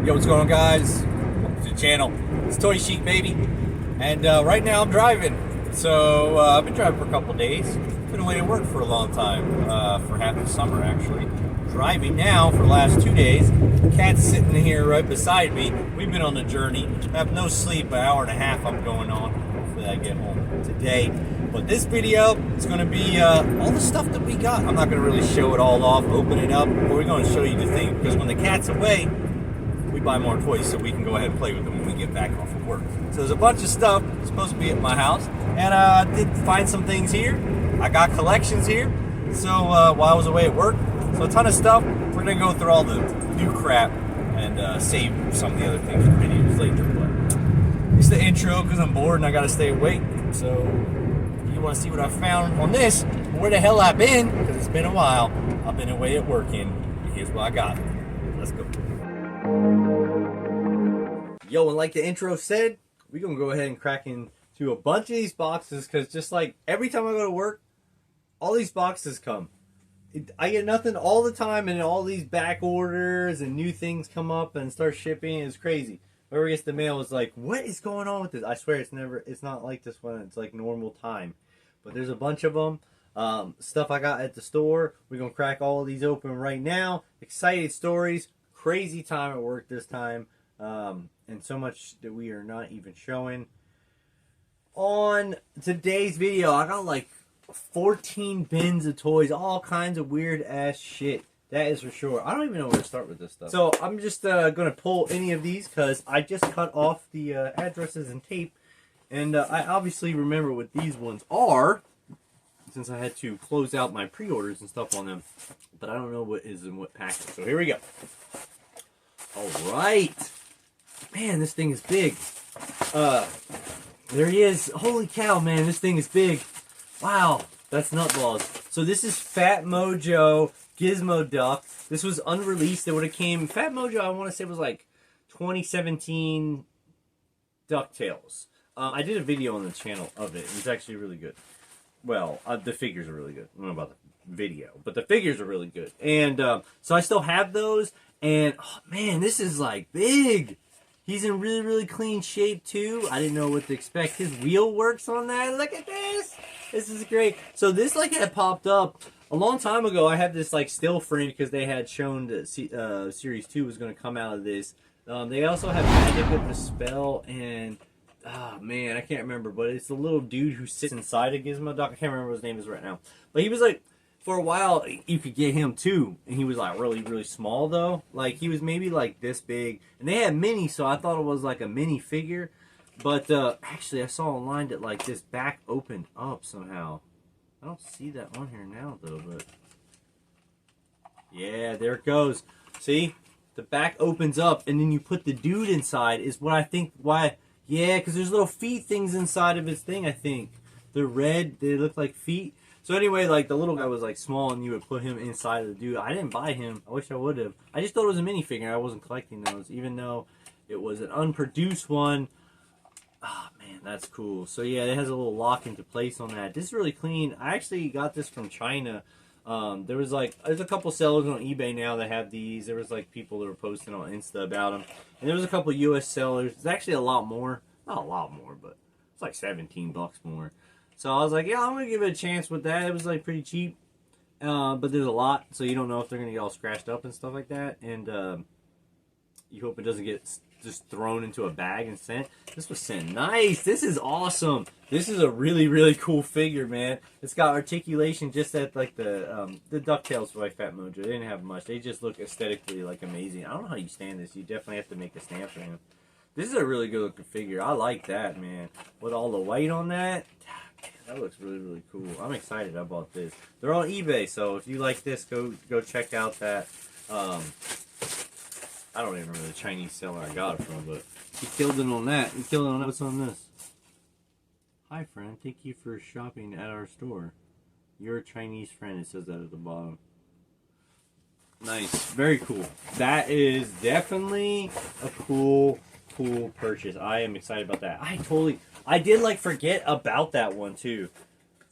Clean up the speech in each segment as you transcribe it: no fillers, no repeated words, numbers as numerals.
Yo, what's going on, guys? Welcome to the channel. It's Toy Chic, baby. And right now I'm driving. So I've been driving for a couple days. Been away to work for a long time, for half the summer actually. Driving now for the last 2 days. Cat's sitting here right beside me. We've been on the journey. I have no sleep, an hour and a half I'm going on. Hopefully I get home today. But this video is going to be all the stuff that we got. I'm not going to really show it all off, open it up, but we're going to show you the thing. Because when the cat's away, we buy more toys so we can go ahead and play with them when we get back off of work. So there's a bunch of stuff supposed to be at my house, and I did find some things here. I got collections here, so while I was away at work, so a ton of stuff. We're gonna go through all the new crap and save some of the other things for videos later. But it's the intro because I'm bored and I gotta stay awake. So if you want to see what I found on this, where the hell I've been, because it's been a while. I've been away at working. Here's what I got. Let's go. Yo, and like the intro said, we're going to go ahead and crack into a bunch of these boxes because just like every time I go to work, all these boxes come. I get nothing all the time, and all these back orders and new things come up and start shipping. It's crazy. Whoever gets the mail is like, what is going on with this? I swear it's not like this one. It's like normal time. But there's a bunch of them. Stuff I got at the store. We're going to crack all of these open right now. Excited stories. Crazy time at work this time. And so much that we are not even showing. On today's video, I got like 14 bins of toys, all kinds of weird ass shit. That is for sure. I don't even know where to start with this stuff. So I'm just gonna pull any of these because I just cut off the addresses and tape, and I obviously remember what these ones are since I had to close out my pre-orders and stuff on them. But I don't know what is in what package. So here we go. All right. Man, this thing is big. There he is. Holy cow, man, this thing is big. Wow, that's nutballs. So this is Fat Mojo Gizmo Duck. This was unreleased. It would have came. Fat Mojo, I want to say, was like 2017 DuckTales. I did a video on the channel of it. It's actually really good. Well, the figures are really good. I don't know about the video, but the figures are really good. And so I still have those. And oh, man, this is like big. He's in really, really clean shape, too. I didn't know what to expect. His wheel works on that. Look at this. This is great. So this, like, had popped up a long time ago. I had this, like, still frame because they had shown that Series 2 was going to come out of this. They also have Magic with the Spell and, oh, man, I can't remember. But it's the little dude who sits inside a Gizmo Duck. I can't remember what his name is right now. But he was, like, for a while, you could get him too, and he was like really, really small though. Like he was maybe like this big, and they had mini, so I thought it was like a mini figure. But actually, I saw online that like this back opened up somehow. I don't see that on here now though, but yeah, there it goes. See, the back opens up, and then you put the dude inside. Is what I think. Why? Yeah, because there's little feet things inside of his thing. I think they're red. They look like feet. So anyway, like the little guy was like small, and you would put him inside of the dude. I didn't buy him. I wish I would have. I just thought it was a minifigure. I wasn't collecting those, even though it was an unproduced one. Ah, oh, man, that's cool. So yeah, it has a little lock into place on that. This is really clean. I actually got this from China. There's a couple sellers on eBay now that have these. There was like people that were posting on Insta about them, and there was a couple US sellers. It's actually a lot more. Not a lot more, but it's like $17 more. So I was like, yeah, I'm going to give it a chance with that. It was like pretty cheap. But there's a lot, so you don't know if they're going to get all scratched up and stuff like that. And you hope it doesn't get just thrown into a bag and sent. This was sent. Nice. This is awesome. This is a really, really cool figure, man. It's got articulation just at like the DuckTales by Fat Mojo. They didn't have much. They just look aesthetically like amazing. I don't know how you stand this. You definitely have to make a stamp for him. This is a really good looking figure. I like that, man. With all the white on that. That looks really, really cool. I'm excited about this. They're on eBay, so if you like this, go check out that. I don't even remember the Chinese seller I got it from, but he killed it on that. He killed it on that. What's on this? Hi, friend. Thank you for shopping at our store. You're a Chinese friend. It says that at the bottom. Nice. Very cool. That is definitely a cool purchase. I am excited about that. I did like forget about that one too.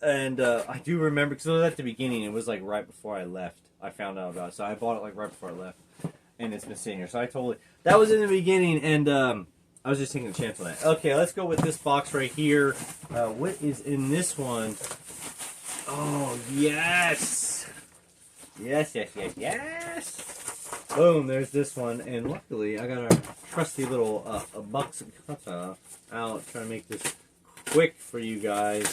And I do remember because it was at the beginning. It was like right before I left. I found out about it. So I bought it like right before I left. And it's been sitting here. So that was in the beginning, and I was just taking a chance on that. Okay, let's go with this box right here. What is in this one? Oh, yes! Yes, yes, yes, yes! Boom, there's this one, and luckily I got our trusty little box cutter out, trying to make this quick for you guys,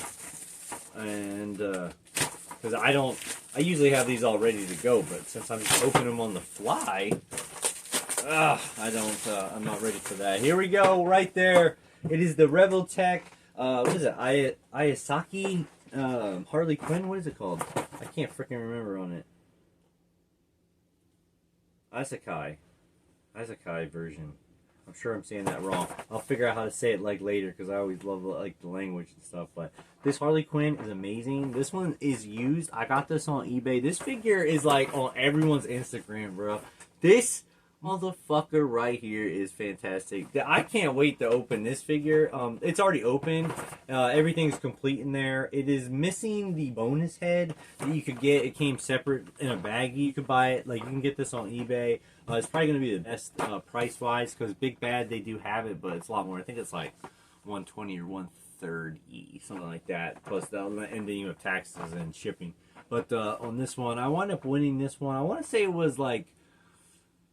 and because I usually have these all ready to go, but since I'm just opening them on the fly, I'm not ready for that. Here we go, right there. It is the Reveltech, what is it, Ayasaki Harley Quinn, what is it called? I can't freaking remember on it. Isekai version. I'm sure I'm saying that wrong. I'll figure out how to say it like later because I always love like the language and stuff. But this Harley Quinn is amazing. This one is used. I got this on eBay. This figure is like on everyone's Instagram, bro. This motherfucker right here is fantastic. I can't wait to open this figure. It's already open. Everything's complete in there. It is missing the bonus head that you could get. It came separate in a baggie. You could buy it. Like, you can get this on eBay. It's probably going to be the best price-wise because Big Bad, they do have it, but it's a lot more. I think it's like $120 or $130, something like that. Plus, and then you have taxes and shipping. But on this one, I wound up winning this one. I want to say it was like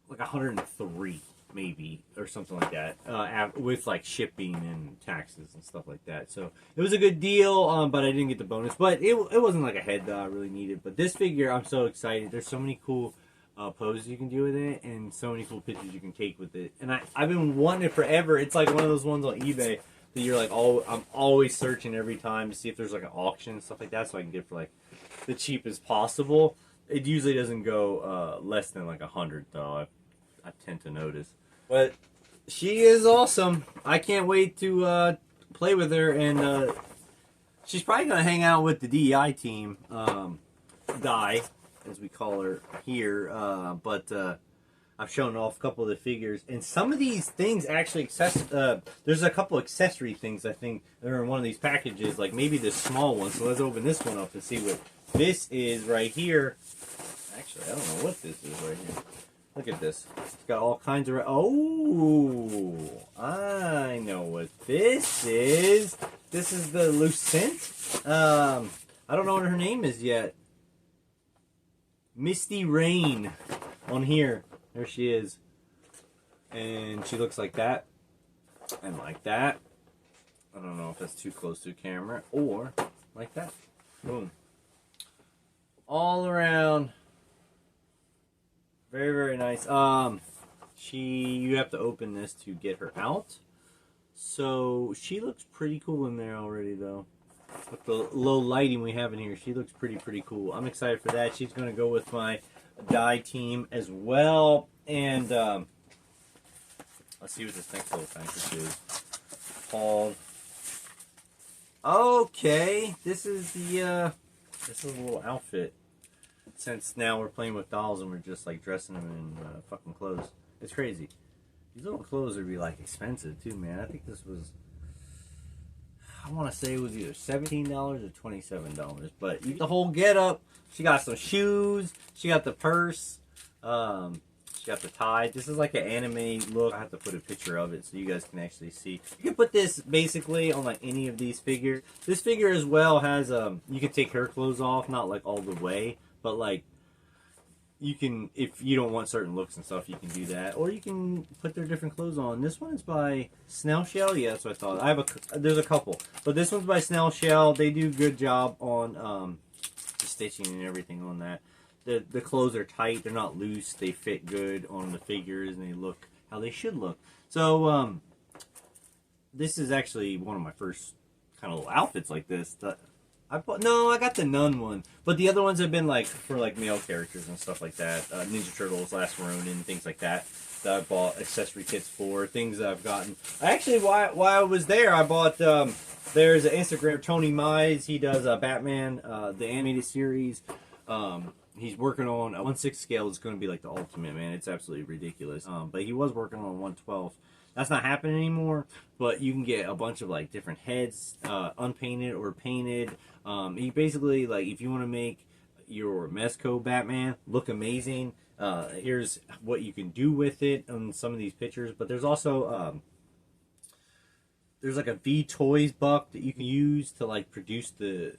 103 maybe or something like that with like shipping and taxes and stuff like that. So it was a good deal, but I didn't get the bonus. But it wasn't like a head that I really needed. But this figure, I'm so excited. There's so many cool poses you can do with it and so many cool pictures you can take with it. And I've been wanting it forever. It's like one of those ones on eBay that you're like, I'm always searching every time to see if there's like an auction and stuff like that so I can get it for like the cheapest possible. It usually doesn't go less than like 100 though. I tend to notice. But she is awesome. I can't wait to play with her, and she's probably going to hang out with the DEI team, Di, as we call her here. But I've shown off a couple of the figures, and some of these things actually, there's a couple accessory things I think that are in one of these packages, like maybe the small one. So let's open this one up and see what this is right here. Actually, I don't know what this is right here. Look at this. It's got all kinds of... Oh! I know what this is. This is the Lucent. I don't know what her name is yet. Misty Rain on here. There she is. And she looks like that. And like that. I don't know if that's too close to the camera. Or like that. Boom. All around... Very, very nice. You have to open this to get her out. So she looks pretty cool in there already, though. With the low lighting we have in here, she looks pretty cool. I'm excited for that. She's going to go with my dye team as well. And let's see what this next little package is called. Okay, this is the little outfit. Since now we're playing with dolls and we're just like dressing them in fucking clothes. It's crazy. These little clothes would be like expensive too, man. I think this was, I want to say it was either $17 or $27. But you get the whole get up. She got some shoes. She got the purse. She got the tie. This is like an anime look. I have to put a picture of it so you guys can actually see. You can put this basically on like any of these figures. This figure as well has, you can take her clothes off, not like all the way. But like, you can, if you don't want certain looks and stuff, you can do that. Or you can put their different clothes on. This one is by Snail Shell. Yeah, that's what I thought. There's a couple. But this one's by Snail Shell. They do a good job on the stitching and everything on that. The clothes are tight. They're not loose. They fit good on the figures. And they look how they should look. So, this is actually one of my first kind of little outfits like this. I got the Nun one, but the other ones have been like for like male characters and stuff like that. Ninja Turtles, Last Ronin, things like that. That I bought accessory kits for, things that I've gotten. Actually, while I was there, I bought. There's an Instagram, Tony Mize. He does Batman, the animated series. He's working on a 1/6 scale. It's going to be like the ultimate, man. It's absolutely ridiculous. But he was working on 1/12. That's not happening anymore, but you can get a bunch of like different heads, unpainted or painted. You basically, like, if you want to make your Mezco Batman look amazing, Here's what you can do with it on some of these pictures. But there's also there's like a V Toys buck that you can use to like produce the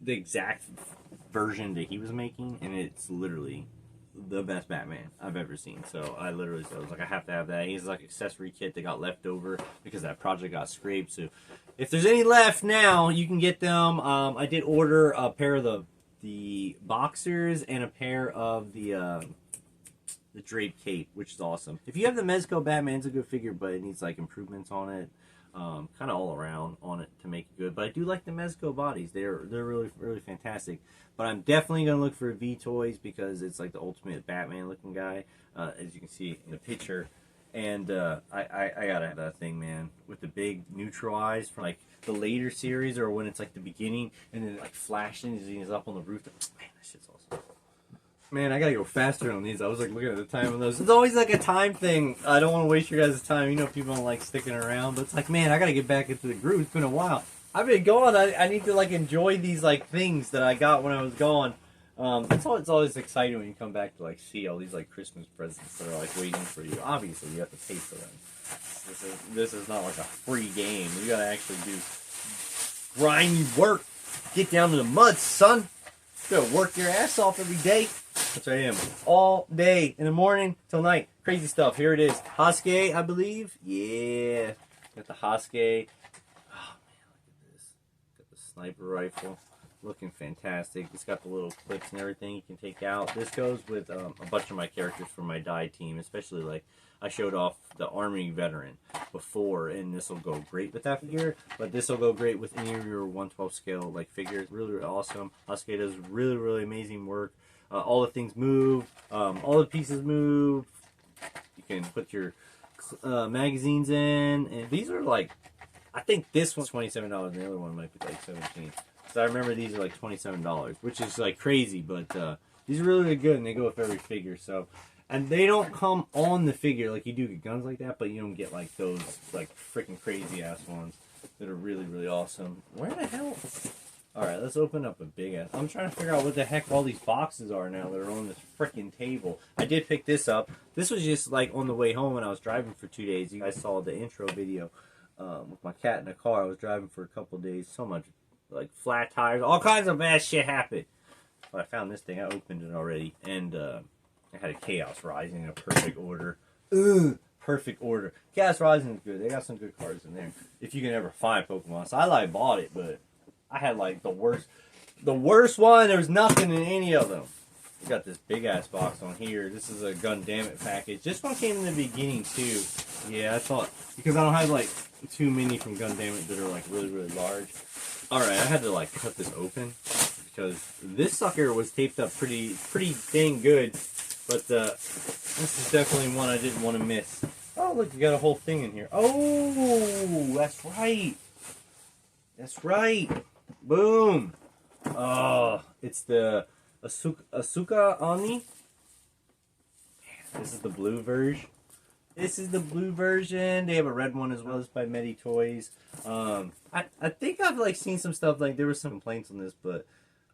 exact version that he was making, and it's literally the best Batman I've ever seen. So I literally said, I was like, I have to have that. He's like accessory kit that got left over because that project got scraped. So if there's any left now, you can get them. I did order a pair of the boxers and a pair of the draped cape, which is awesome. If you have the Mezco Batman, it's a good figure, but it needs like improvements on it. Kind of all around on it to make it good, but I do like the Mezco bodies. They're really fantastic. But I'm definitely gonna look for V Toys because it's like the ultimate Batman looking guy, as you can see in the picture. And I gotta have that thing, man, with the big neutral eyes from like the later series, or when it's like the beginning and then it like flashing as he's up on the roof. Man, that shit's awesome. Man, I gotta go faster on these. I was like looking at the time on those. It's always like a time thing. I don't want to waste your guys' time. You know, people don't like sticking around, but it's like, man, I gotta get back into the groove. It's been a while. I've been gone. I need to like enjoy these like things that I got when I was gone. It's always exciting when you come back to like see all these like Christmas presents that are like waiting for you. Obviously, you have to pay for them. This is not like a free game. You gotta actually do grimy work. Get down to the mud, son. You gotta work your ass off every day. That's what I am. All day. In the morning till night. Crazy stuff. Here it is. Hosky, I believe. Yeah. Got the Hosky. Oh, man, look at this. Got the sniper rifle. Looking fantastic. It's got the little clips and everything you can take out. This goes with a bunch of my characters from my die team. Especially like I showed off the Army veteran before. And this will go great with that figure. But this will go great with any of your 1/12 scale like figures. Really awesome. Hosky does really amazing work. All the things move, all the pieces move. You can put your magazines in, and these are like, I think this one's $27, and the other one might be like $17. So I remember these are like $27, which is like crazy, but these are really good, and they go with every figure. So, and they don't come on the figure like you do get guns like that, but you don't get like those like freaking crazy ass ones that are really awesome. Where the hell? Alright, let's open up a big ass. I'm trying to figure out what the heck all these boxes are now that are on this freaking table. I did pick this up. This was just like on the way home when I was driving for 2 days. You guys saw the intro video with my cat in the car. I was driving for a couple days. So much, like flat tires. All kinds of bad shit happened. But I found this thing. I opened it already. And I had a Chaos Rising in a perfect order. Perfect order. Chaos Rising is good. They got some good cards in there. If you can ever find Pokemon. So I like bought it, but I had like the worst one. There was nothing in any of them. We got this big ass box on here. This is a Gundamn package. This one came in the beginning too. Yeah, I thought because I don't have like too many from Gundamn that are like really large. All right, I had to like cut this open because this sucker was taped up pretty dang good. But this is definitely one I didn't want to miss. Oh look, you got a whole thing in here. Oh, that's right. That's right. Boom! Oh, it's the Asuka Oni. This is the blue version. This is the blue version. They have a red one as well. It's by Medi Toys. I think I've like seen some stuff like there were some complaints on this, but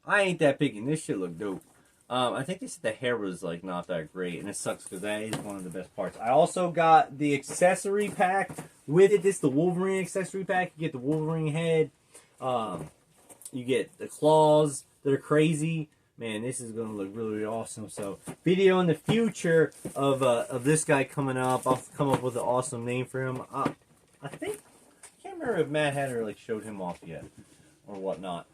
I ain't that picky. This shit look dope. I think they said the hair was like not that great, and it sucks because that is one of the best parts. I also got the accessory pack with it. This is the Wolverine accessory pack. You get the Wolverine head. You get the claws that are crazy. Man, this is going to look really awesome. So, video in the future of this guy coming up. I'll come up with an awesome name for him. I think, I can't remember if Matt Hatter like showed him off yet or whatnot.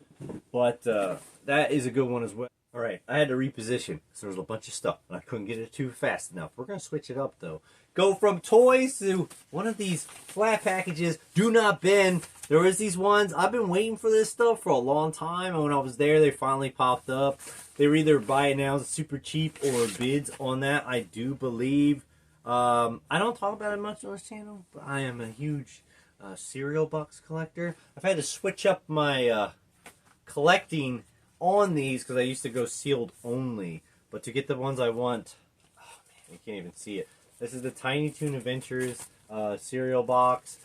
But that is a good one as well. Alright, I had to reposition because there was a bunch of stuff and I couldn't get it too fast enough. We're going to switch it up though. Go from toys to one of these flat packages. Do not bend. There was these ones. I've been waiting for this stuff for a long time. And when I was there, they finally popped up. They were either buy it now, super cheap, or bids on that, I do believe. I don't talk about it much on this channel, but I am a huge cereal box collector. I've had to switch up my collecting on these because I used to go sealed only. But to get the ones I want, oh man, you can't even see it. This is the Tiny Toon Adventures cereal box.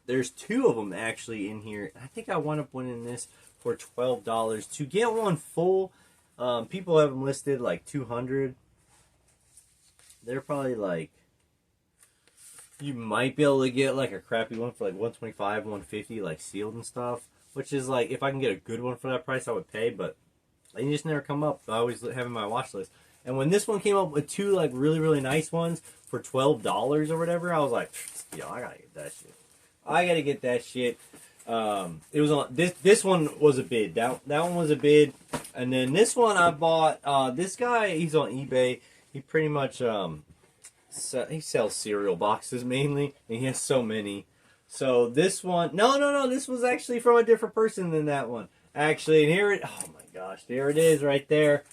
There's two of them actually in here. I think I wound up winning this for $12. To get one full, people have them listed like $200. They're probably like, you might be able to get like a crappy one for like 125, 150, like sealed and stuff. Which is like, if I can get a good one for that price, I would pay. But they just never come up. I always have in my watch list. And when this one came up with two like really, really nice ones for $12 or whatever, I was like, yo, I gotta get that shit. I gotta get that shit. It was on this one was a bid. That one was a bid. And then this one I bought. This guy, he's on eBay. He pretty much he sells cereal boxes mainly, and he has so many. So this one, no, this was actually from a different person than that one. Actually, and here it, oh my gosh, there it is right there.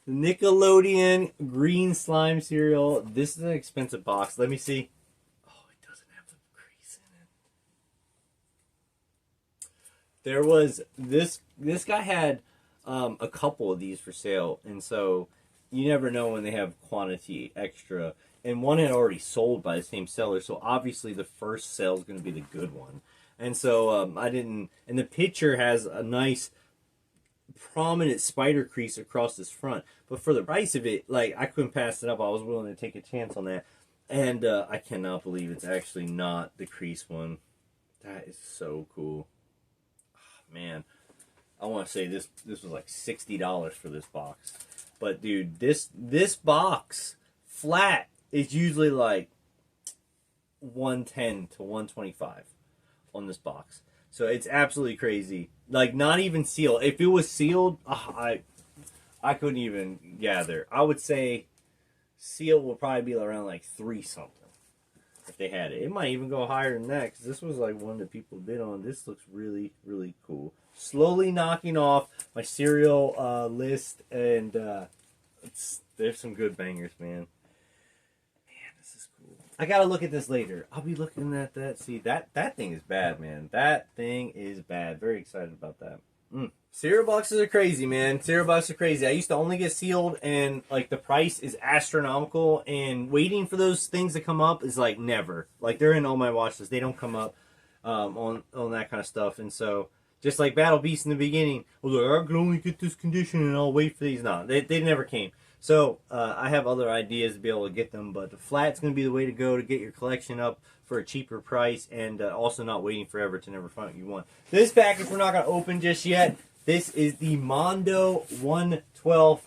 The Nickelodeon green slime cereal. This is an expensive box. Let me see. Oh, it doesn't have the crease in it. There was this guy had a couple of these for sale, and so you never know when they have quantity extra. And one had already sold by the same seller, so obviously the first sale is going to be the good one. And so I didn't. And the picture has a nice, prominent spider crease across this front. But for the price of it, like, I couldn't pass it up. I was willing to take a chance on that. And I cannot believe it's actually not the crease one. That is so cool. Oh, man, I want to say this was like $60 for this box. But dude, this box flat is usually like 110 to 125 on this box. So it's absolutely crazy. Like, not even sealed. If it was sealed, I couldn't even gather. I would say sealed would probably be around like 3 something if they had it. It might even go higher than that, because this was like one that people bid on. This looks really, really cool. Slowly knocking off my cereal list, and there's some good bangers, man. I gotta look at this later. I'll be looking at that. See, that thing is bad, man. That thing is bad. Very excited about that. Cereal boxes are crazy, man. Cereal boxes are crazy. I used to only get sealed, and like the price is astronomical, and waiting for those things to come up is like never. Like, they're in all my watch lists. They don't come up on that kind of stuff. And so, just like Battle Beast in the beginning, I was like, I can only get this condition and I'll wait for these. No, they never came. So, I have other ideas to be able to get them, but the flat's going to be the way to go to get your collection up for a cheaper price, and also not waiting forever to never find what you want. This package we're not going to open just yet. This is the Mondo 112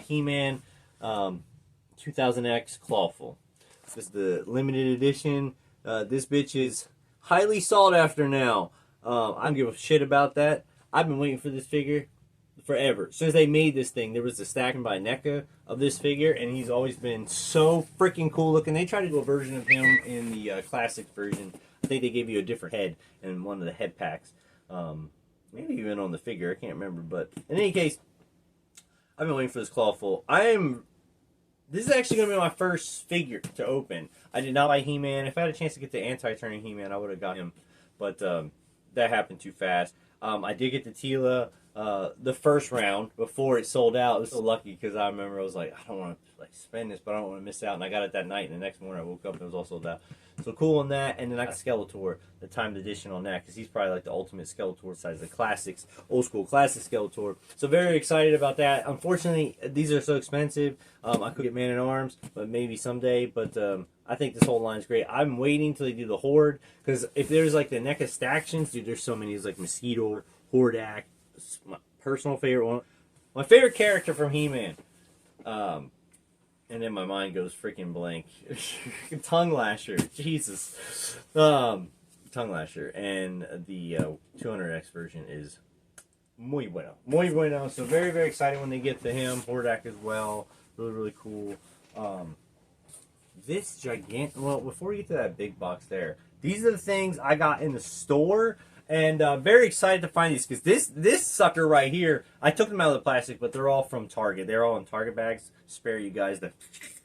He-Man 2000X Clawful. This is the limited edition. This bitch is highly sought after now. I don't give a shit about that. I've been waiting for this figure forever. Since they made this thing, there was a stacking by Neca of this figure, and he's always been so freaking cool looking. They tried to do a version of him in the classic version. I think they gave you a different head in one of the head packs. Maybe even on the figure, I can't remember. But in any case, I've been waiting for this Clawful. This is actually going to be my first figure to open. I did not buy He-Man. If I had a chance to get the anti-turning He-Man, I would have got him. But that happened too fast. I did get the Tila the first round before it sold out. I was so lucky because I remember I was like, I don't want to like spend this, but I don't want to miss out. And I got it that night, and the next morning I woke up and it was all sold out. So cool on that. And then I got Skeletor, the timed edition on that, because he's probably like the ultimate Skeletor besides the classics, old school classic Skeletor. So very excited about that. Unfortunately, these are so expensive. I could get Man-at-Arms, but maybe someday. But I think this whole line is great. I'm waiting till they do the Horde, because if there's like the NECA Stactions, dude, there's so many. There's like Mosquito, Hordak, my personal favorite one. My favorite character from He-Man. And then my mind goes freaking blank. Tongue Lasher. Jesus. Tongue Lasher. And the 200X version is muy bueno. Muy bueno. So very, very excited when they get to him. Hordak as well. Really, really cool. This gigantic... Well, before we get to that big box there, these are the things I got in the store. And very excited to find these, because this sucker right here, I took them out of the plastic, but they're all from Target. They're all in Target bags. Spare you guys the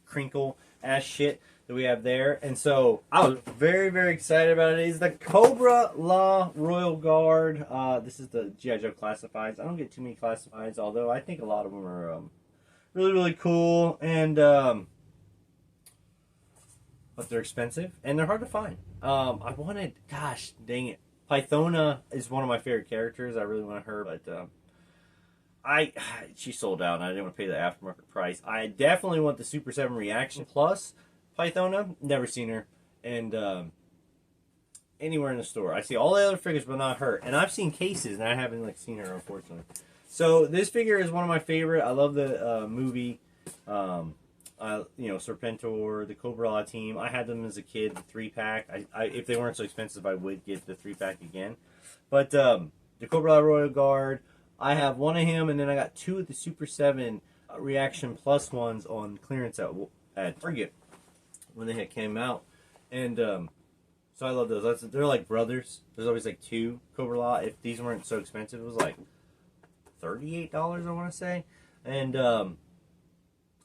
crinkle ass shit that we have there. And so I was very, very excited about it. It's the Cobra La Royal Guard. This is the G.I. Joe classifieds. I don't get too many classifieds, although I think a lot of them are really, really cool. And but they're expensive and they're hard to find. I wanted, gosh dang it, Pythona is one of my favorite characters. I really want her, but She sold out, and I didn't want to pay the aftermarket price. I definitely want the Super 7 Reaction Plus Pythona. Never seen her, and anywhere in the store. I see all the other figures, but not her. And I've seen cases, and I haven't like seen her, unfortunately. So this figure is one of my favorite. I love the movie. Serpentor, the Cobra team. I had them as a kid, the 3-pack. If they weren't so expensive, I would get the 3-pack again. But the Cobra Royal Guard, I have one of him, and then I got 2 of the Super 7 Reaction Plus ones on clearance at Target when they came out. And so I love those. They're like brothers. There's always like 2 Cobra. If these weren't so expensive, it was like $38, I want to say. And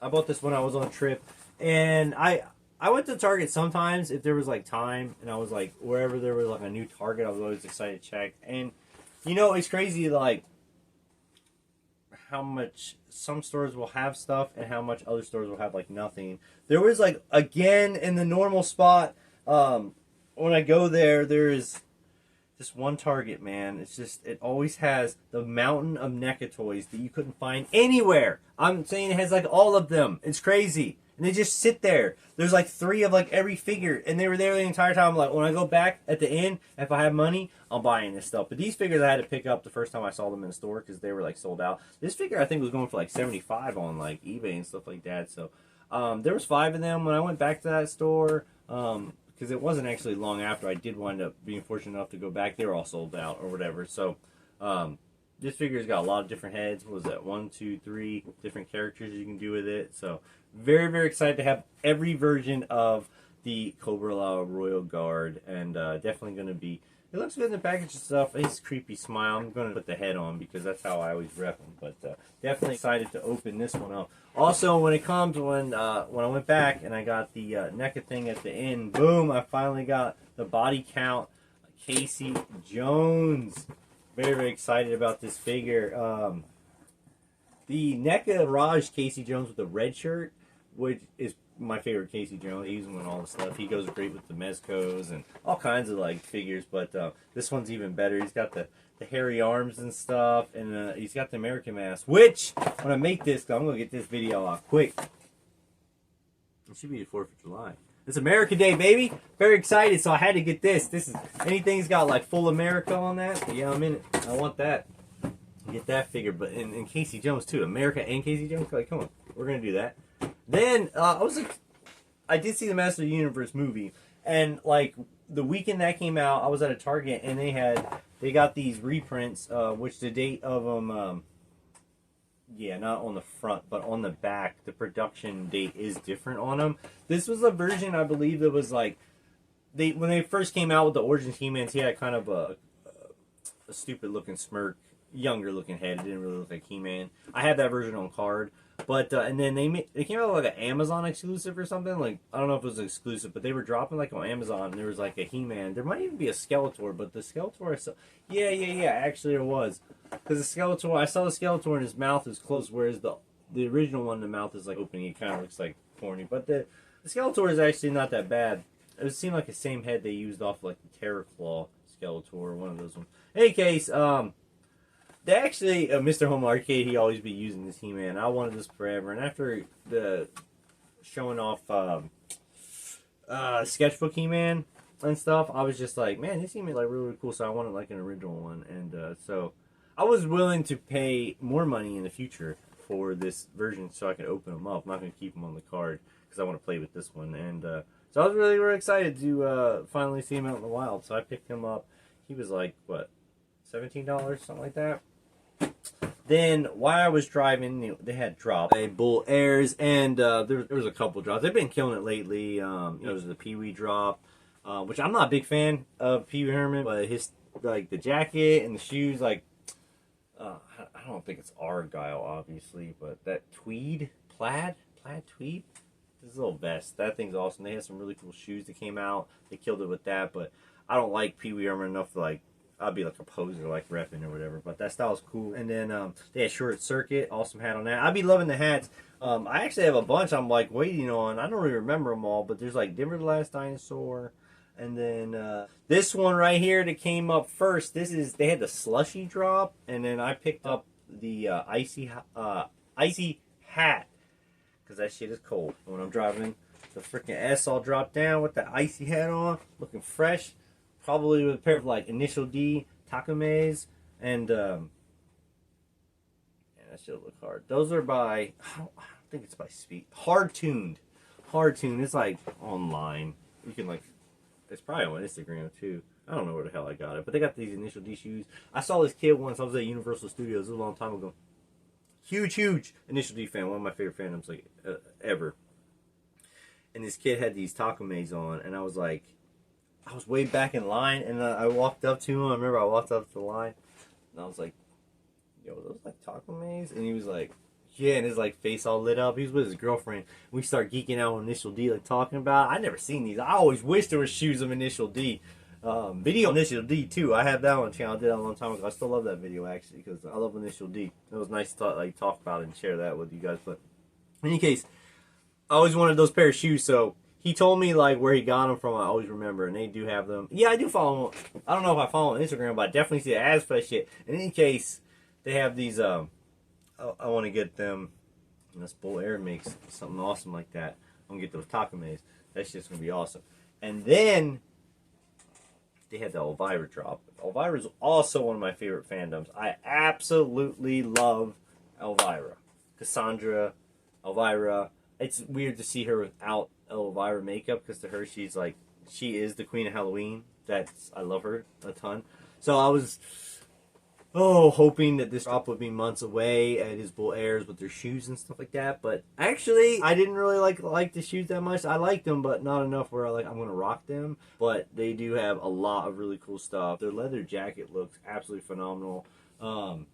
I bought this when I was on a trip, and I went to Target sometimes if there was like time, and I was like wherever there was like a new Target, I was always excited to check. And you know, it's crazy like how much some stores will have stuff and how much other stores will have like nothing. There was like, again, in the normal spot, when I go there is this one Target, man. It's just, it always has the mountain of Neca toys that you couldn't find anywhere. I'm saying it has like all of them. It's crazy. And they just sit there. There's like 3 of like every figure. And they were there the entire time. Like, when I go back at the end, if I have money, I'm buying this stuff. But these figures I had to pick up the first time I saw them in the store because they were like sold out. This figure I think was going for like $75 on like eBay and stuff like that. So there was 5 of them when I went back to that store. Because it wasn't actually long after I did wind up being fortunate enough to go back. They were all sold out or whatever. So this figure's got a lot of different heads. What was that? 1, 2, 3 different characters you can do with it. So very, very excited to have every version of the Cobra Royal Guard. And definitely going to be... It looks good in the package and stuff. His creepy smile. I'm going to put the head on because that's how I always rep him. But definitely excited to open this one up. Also, when it comes, when I went back and I got the Neca thing at the end, boom, I finally got the body count Casey Jones. Very, very excited about this figure. The Neca Raj Casey Jones with the red shirt, which is my favorite Casey Jones. He's on all the stuff. He goes great with the Mezcos and all kinds of like figures, but this one's even better. He's got the hairy arms and stuff, and he's got the American mask, which when I make this, I'm gonna get this video out quick. It should be the 4th of July. It's America Day, baby. Very excited, so I had to get this. This is anything's got like full America on that. Yeah, I'm in it. I want that. Get that figure, but in Casey Jones too. America and Casey Jones. Like, come on, we're gonna do that. Then I did see the Master of the Universe movie, and like the weekend that came out, I was at a Target, and they got these reprints, which the date of them, yeah, not on the front, but on the back, the production date is different on them. This was a version, I believe, that was like when they first came out with the Origins He-Mans, he had kind of a stupid looking smirk, younger looking head. It didn't really look like He-Man. I had that version on card. But and then they came out with like an Amazon exclusive or something. Like, I don't know if it was exclusive, but they were dropping like on Amazon. And there was like a He-Man. There might even be a Skeletor, but the Skeletor, yeah. Actually, there was, because the Skeletor, I saw the Skeletor and his mouth is closed, whereas the original one, the mouth is like opening. It kind of looks like corny, but the Skeletor is actually not that bad. It seemed like the same head they used off like the Terror Claw Skeletor, or one of those ones. In any case, they actually, Mr. Home Arcade, he always be using this He-Man. I wanted this forever. And after the showing off sketchbook He-Man and stuff, I was just like, man, this He-Man like really, really cool. So I wanted like an original one. And so I was willing to pay more money in the future for this version so I could open them up. I'm not going to keep them on the card because I want to play with this one. And so I was really, really excited to finally see him out in the wild. So I picked him up. He was like, what, $17, something like that. Then while I was driving, they had dropped Bull Airs, and there was a couple drops. They've been killing it lately. There was the Pee Wee drop, which I'm not a big fan of Pee Wee Herman, but his like the jacket and the shoes, like I don't think it's Argyle, obviously, but that plaid tweed, this little vest, that thing's awesome. They had some really cool shoes that came out. They killed it with that, but I don't like Pee Wee Herman enough to like. I'd be like a poser, like repping or whatever. But that style is cool. And then they had Short Circuit, awesome hat on that. I'd be loving the hats. I actually have a bunch I'm like waiting on. I don't really remember them all, but there's like Denver the Last Dinosaur. And then this one right here that came up first. They had the Slushy drop. And then I picked up the icy hat, because that shit is cold. And when I'm driving the freaking S, I'll drop down with the icy hat on, looking fresh, probably with a pair of like Initial D Takumes, and that shit look hard. Those are by, I don't think it's by Speed. Hard tuned. It's like online. You can like, it's probably on Instagram too. I don't know where the hell I got it, but they got these Initial D shoes. I saw this kid once. I was at Universal Studios a long time ago. Huge Initial D fan. One of my favorite fandoms like ever. And this kid had these Takumes on, and I was like, I was way back in line, and I walked up to him. I remember I walked up to the line, and I was like, yo, those like Takumes? And he was like, yeah, and his like face all lit up. He was with his girlfriend. We start geeking out on Initial D, like talking about. I never seen these. I always wish there was shoes of Initial D. Video Initial D too. I have that on the channel. I did that a long time ago. I still love that video actually because I love Initial D. It was nice to talk about it and share that with you guys. But in any case, I always wanted those pair of shoes. So he told me like where he got them from. I always remember, and they do have them. Yeah, I do follow them. I don't know if I follow them on Instagram, but I definitely see the ads for that shit. In any case, they have these. I want to get them. And this Bull Air makes something awesome like that. I'm gonna get those Takumes. That shit's gonna be awesome. And then they had the Elvira drop. Elvira is also one of my favorite fandoms. I absolutely love Elvira. Cassandra, Elvira. It's weird to see her without Elvira makeup because to her she is the Queen of Halloween. I love her a ton. So I was hoping that this drop would be months away at his Bull Airs with their shoes and stuff like that. But actually, I didn't really like the shoes that much. I liked them, but not enough where I'm gonna rock them. But they do have a lot of really cool stuff. Their leather jacket looks absolutely phenomenal. And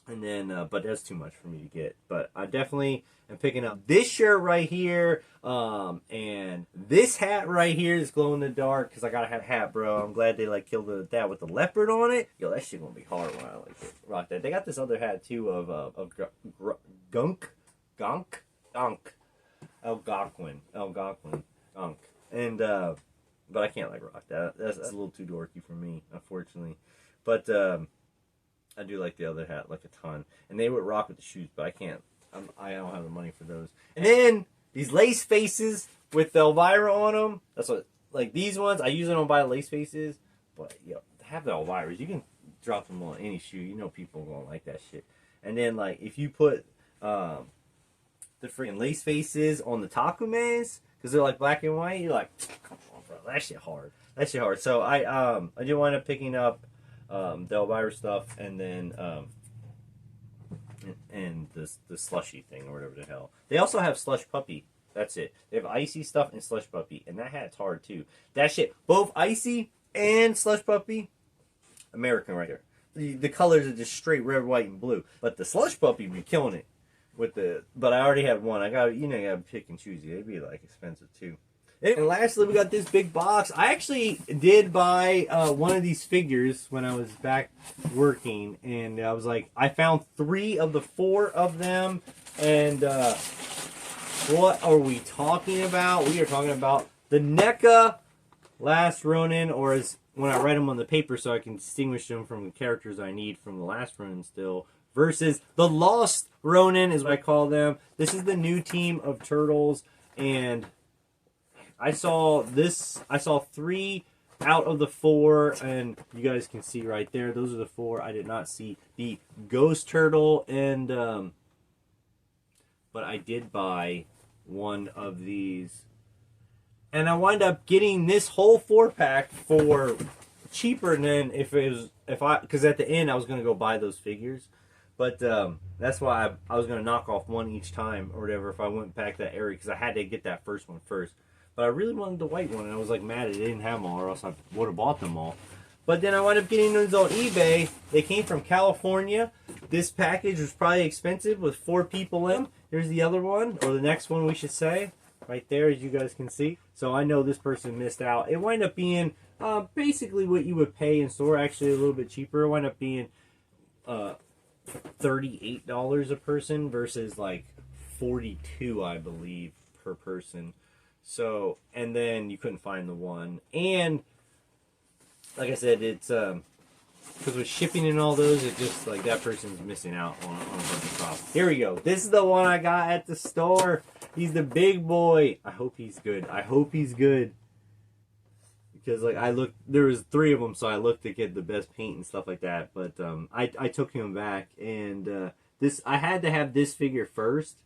then, but that's too much for me to get. But I definitely am picking up this shirt right here, and this hat right here is glow in the dark because I gotta have a hat, bro. I'm glad they killed that with the leopard on it. Yo, that shit gonna be hard when I rock that. They got this other hat too of Algonquin, and but I can't rock that. That's a little too dorky for me, unfortunately. But I do like the other hat a ton, and they would rock with the shoes, but I can't. I don't have the money for those. And then these lace faces with the Elvira on them. That's what these ones. I usually don't buy lace faces, but have the Elviras. You can drop them on any shoe. You know people are gonna like that shit. And then if you put the freaking lace faces on the Takumes because they're black and white, you're like, come on, bro, that shit hard. So I did wind up picking up the Elvira stuff, and then and the slushy thing or whatever the hell. They also have Slush Puppy. That's it. They have Icy stuff and Slush Puppy, and that hat's hard too. That shit, both Icy and Slush Puppy, American right there. The colors are just straight red, white, and blue. But the Slush Puppy be killing it with the. But I already have one. I got you gotta pick and choose. They'd be expensive too. And lastly, we got this big box. I actually did buy one of these figures when I was back working, and I was I found 3 of the 4 of them. And what are we talking about? We are talking about the Neca Last Ronin, or as when I write them on the paper so I can distinguish them from the characters I need from the Last Ronin still, versus the Lost Ronin is what I call them. This is the new team of turtles, and I saw 3 out of the 4, and you guys can see right there, those are the 4. I did not see the Ghost Turtle, and but I did buy one of these, and I wound up getting this whole 4-pack for cheaper than because at the end I was gonna go buy those figures, but that's why I was gonna knock off one each time or whatever if I went back that area because I had to get that first one first. But I really wanted the white one, and I was mad they didn't have them all, or else I would have bought them all. But then I wound up getting those on eBay. They came from California. This package was probably expensive with 4 people in. Here's the other one, or the next one we should say, right there as you guys can see. So I know this person missed out. It wound up being basically what you would pay in store, actually a little bit cheaper. It wound up being $38 a person versus $42, I believe, per person. So, and then you couldn't find the one, and like I said, it's Because with shipping and all those, it just like that person's missing out on a bunch of stuff. Here we go. This is the one I got at the store. He's the big boy. I hope he's good. I hope he's good. Because like I looked, there was 3 of them, so I looked to get the best paint and stuff like that. But I took him back, and I had to have this figure first.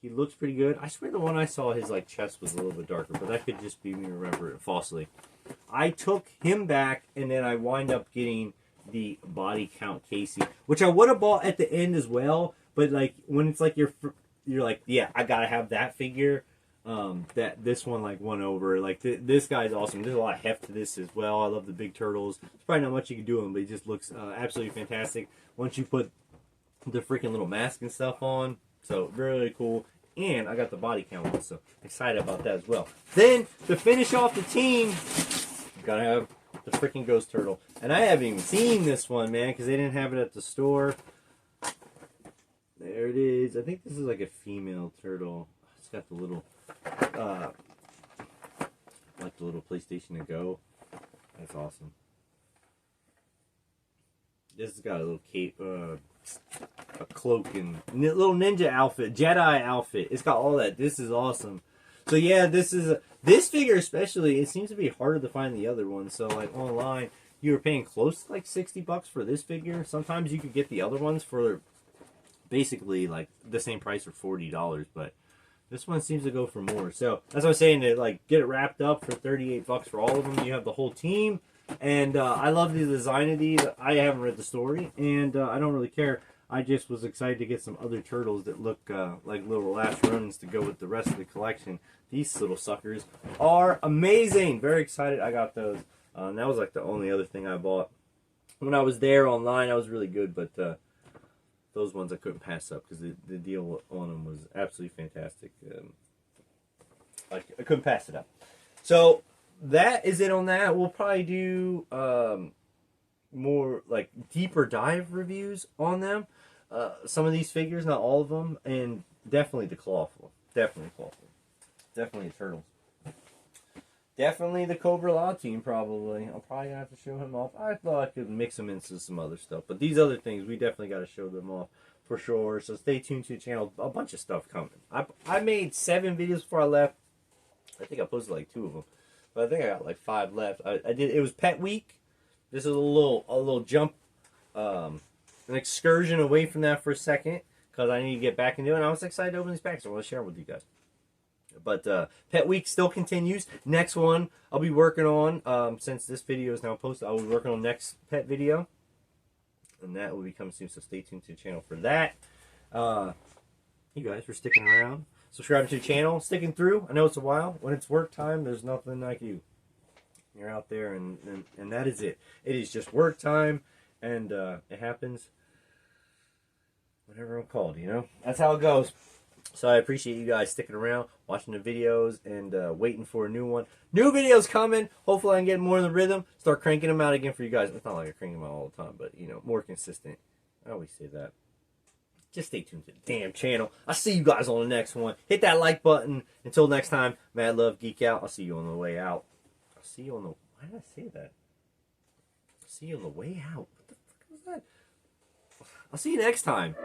He looks pretty good. I swear the one I saw, his like chest was a little bit darker, but that could just be me remembering it falsely. I took him back, and then I wind up getting the body count Casey, which I would have bought at the end as well. But like when it's like you're like, yeah, I gotta have that figure. That this one like won over. Like this guy's awesome. There's a lot of heft to this as well. I love the big turtles. There's probably not much you can do with him, but he just looks absolutely fantastic once you put the freaking little mask and stuff on. So really cool. And I got the body count one, so excited about that as well. Then to finish off the team, gotta have the freaking ghost turtle. And I haven't even seen this one, man, because they didn't have it at the store. There it is. I think this is like a female turtle. It's got the little, like the little PlayStation to Go. That's awesome. This has got a little cape, a cloak and little ninja outfit, Jedi outfit. It's got all that. This is awesome. So yeah, this figure especially, it seems to be harder to find the other one. So like online, you were paying close to like $60 for this figure. Sometimes you could get the other ones for basically like the same price for $40, but this one seems to go for more. So that's what I'm saying, to like get it wrapped up for $38 for all of them. You have the whole team, and I love the design of these. I haven't read the story, and I don't really care. I just was excited to get some other turtles that look like little last runs to go with the rest of the collection. These little suckers are amazing. Very excited I got those. And that was like the only other thing I bought. When I was there online, I was really good, but those ones I couldn't pass up because the deal on them was absolutely fantastic. I couldn't pass it up. So that is it on that. We'll probably do more like deeper dive reviews on them. Some of these figures, not all of them, and definitely the Clawful. Definitely Clawful. Definitely the Turtles. Definitely the Cobra Law team, probably. I'm probably going to have to show him off. I thought I could mix them into some other stuff. But these other things, we definitely got to show them off for sure. So stay tuned to the channel. A bunch of stuff coming. I made 7 videos before I left. I think I posted like 2 of them. But I think I got like 5 left. I did. It was Pet Week. This is a little jump, an excursion away from that for a second. Because I need to get back into it. And I was excited to open these packs. So I want to share them with you guys. But Pet Week still continues. Next one I'll be working on, since this video is now posted, I'll be working on next pet video. And that will be coming soon, so stay tuned to the channel for that. You guys for sticking around. Subscribing to the channel, sticking through. I know it's a while. When it's work time, there's nothing like you. You're out there, and that is it. It is just work time, and it happens whenever I'm called, you know? That's how it goes. So I appreciate you guys sticking around, watching the videos, and waiting for a new one. New videos coming. Hopefully I can get more in the rhythm. Start cranking them out again for you guys. It's not like I crank them out all the time, but, you know, more consistent. I always say that. Just stay tuned to the damn channel. I'll see you guys on the next one. Hit that like button. Until next time, mad love, geek out. I'll see you on the way out. I'll see you on the... Why did I say that? I'll see you on the way out. What the fuck was that? I'll see you next time.